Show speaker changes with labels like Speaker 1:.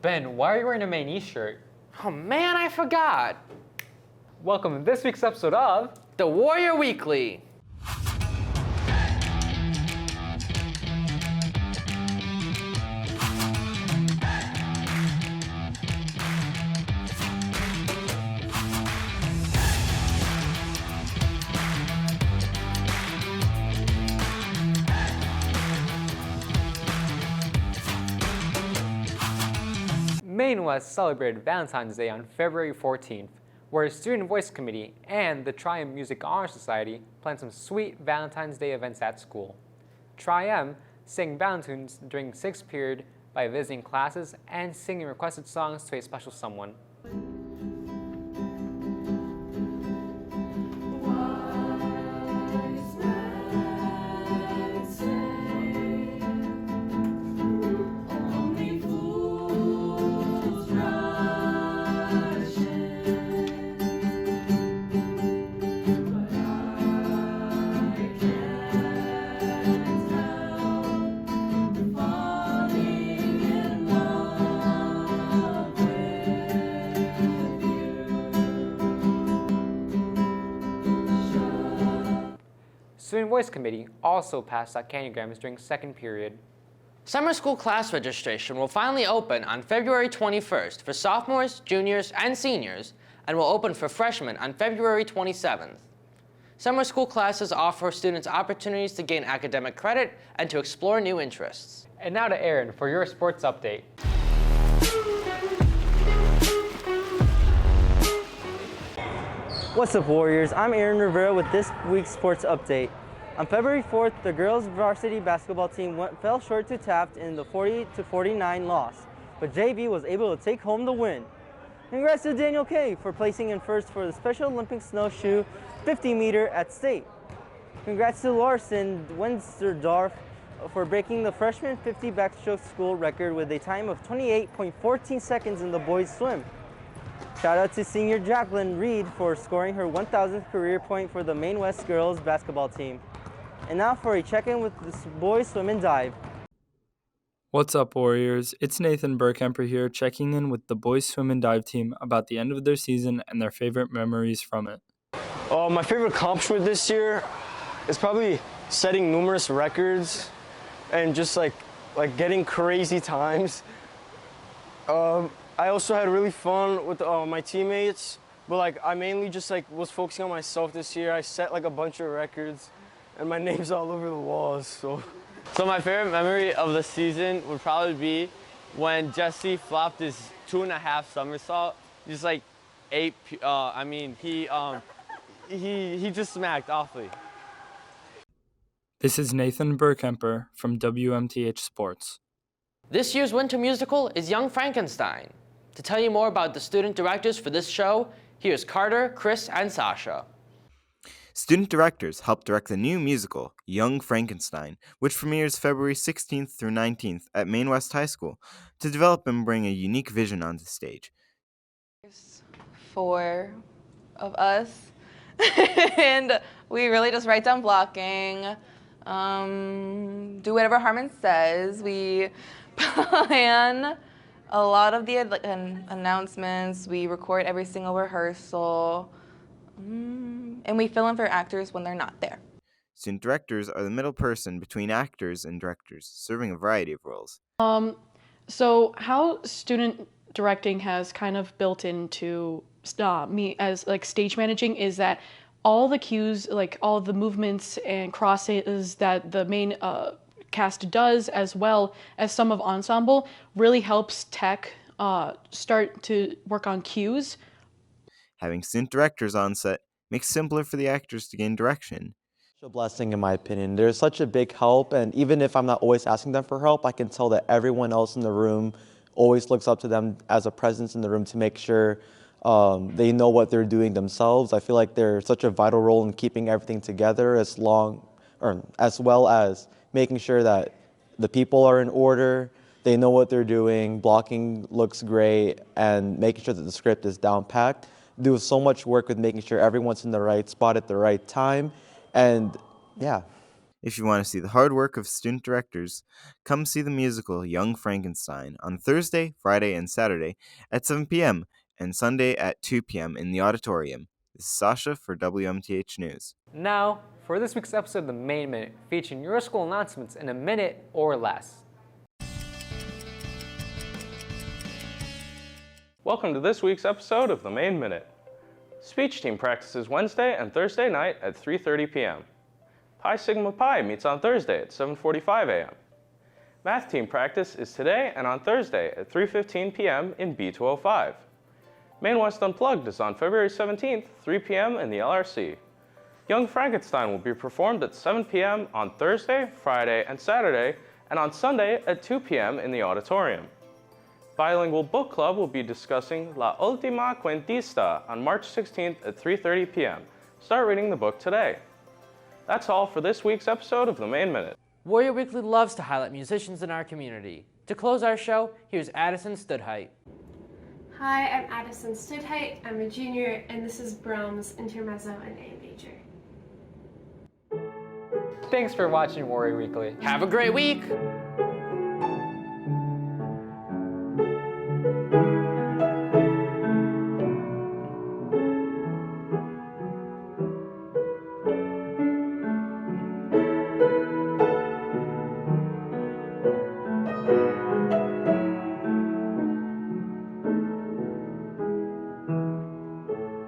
Speaker 1: Ben, why are you wearing a Maine shirt?
Speaker 2: Oh man, I forgot!
Speaker 1: Welcome to this week's episode of
Speaker 2: The Warrior Weekly.
Speaker 1: Maine West celebrated Valentine's Day on February 14th, where the Student Voice Committee and the Tri-M Music Honor Society planned some sweet Valentine's Day events at school. Tri-M sang Valentines during 6th period by visiting classes and singing requested songs to a special someone. Student Voice Committee also passed out candygrams during 2nd period.
Speaker 2: Summer school class registration will finally open on February 21st for sophomores, juniors, and seniors, and will open for freshmen on February 27th. Summer school classes offer students opportunities to gain academic credit and to explore new interests.
Speaker 1: And now to Aaron for your sports update.
Speaker 3: What's up, Warriors? I'm Aaron Rivera with this week's sports update. On February 4th, the girls' varsity basketball team fell short to Taft in the 40-49 loss, but JV was able to take home the win. Congrats to Daniel Kay for placing in first for the Special Olympic snowshoe 50-meter at state. Congrats to Larson Wensdorf for breaking the freshman 50 backstroke school record with a time of 28.14 seconds in the boys' swim. Shout out to senior Jacqueline Reed for scoring her 1,000th career point for the Maine West girls basketball team. And now for a check-in with the boys swim and dive.
Speaker 4: What's up, Warriors? It's Nathan Burkemper here, checking in with the boys swim and dive team about the end of their season and their favorite memories from it.
Speaker 5: My favorite accomplishment this year is probably setting numerous records and just like getting crazy times. I also had really fun with my teammates, but I mainly just was focusing on myself this year. I set a bunch of records, and my name's all over the walls. So
Speaker 6: my favorite memory of the season would probably be when Jesse flopped his 2.5 somersault. Just he just smacked awfully.
Speaker 4: This is Nathan Burkemper from WMTH Sports.
Speaker 2: This year's winter musical is Young Frankenstein. To tell you more about the student directors for this show, here's Carter, Chris, and Sasha.
Speaker 7: Student directors help direct the new musical, Young Frankenstein, which premieres February 16th through 19th at Maine West High School, to develop and bring a unique vision onto stage.
Speaker 8: There's 4 of us, and we really just write down blocking, do whatever Harmon says. We plan a lot of the announcements. We record every single rehearsal. And we fill in for actors when they're not there.
Speaker 7: Student directors are the middle person between actors and directors, serving a variety of roles.
Speaker 9: So how student directing has kind of built into me as stage managing is that all the cues, all the movements and crosses that the main cast does, as well as some of ensemble, really helps tech start to work on cues.
Speaker 7: Having student directors on set makes it simpler for the actors to gain direction.
Speaker 10: A blessing, in my opinion. They're such a big help, and even if I'm not always asking them for help, I can tell that everyone else in the room always looks up to them as a presence in the room to make sure they know what they're doing themselves. I feel like they're such a vital role in keeping everything together, as well as making sure that the people are in order, they know what they're doing, blocking looks great, and making sure that the script is down-packed. Do so much work with making sure everyone's in the right spot at the right time, and yeah.
Speaker 7: If you want to see the hard work of student directors, come see the musical Young Frankenstein on Thursday, Friday, and Saturday at 7 p.m. and Sunday at 2 p.m. in the auditorium. This is Sasha for WMTH News.
Speaker 1: Now, for this week's episode of The Main Minute, featuring your school announcements in a minute or less.
Speaker 11: Welcome to this week's episode of The Main Minute. Speech team practices Wednesday and Thursday night at 3:30 p.m. Pi Sigma Pi meets on Thursday at 7:45 a.m. Math team practice is today and on Thursday at 3:15 p.m. in B205. Maine West Unplugged is on February 17th, 3 p.m. in the LRC. Young Frankenstein will be performed at 7 p.m. on Thursday, Friday, and Saturday, and on Sunday at 2 p.m. in the auditorium. Bilingual Book Club will be discussing La Última Cuentista on March 16th at 3:30 p.m. Start reading the book today. That's all for this week's episode of The Main Minute.
Speaker 2: Warrior Weekly loves to highlight musicians in our community. To close our show, here's Addison Studheit.
Speaker 12: Hi, I'm Addison Studheit. I'm a junior, and this is Brahms' Intermezzo in A major.
Speaker 1: Thanks for watching Warrior Weekly.
Speaker 2: Have a great week!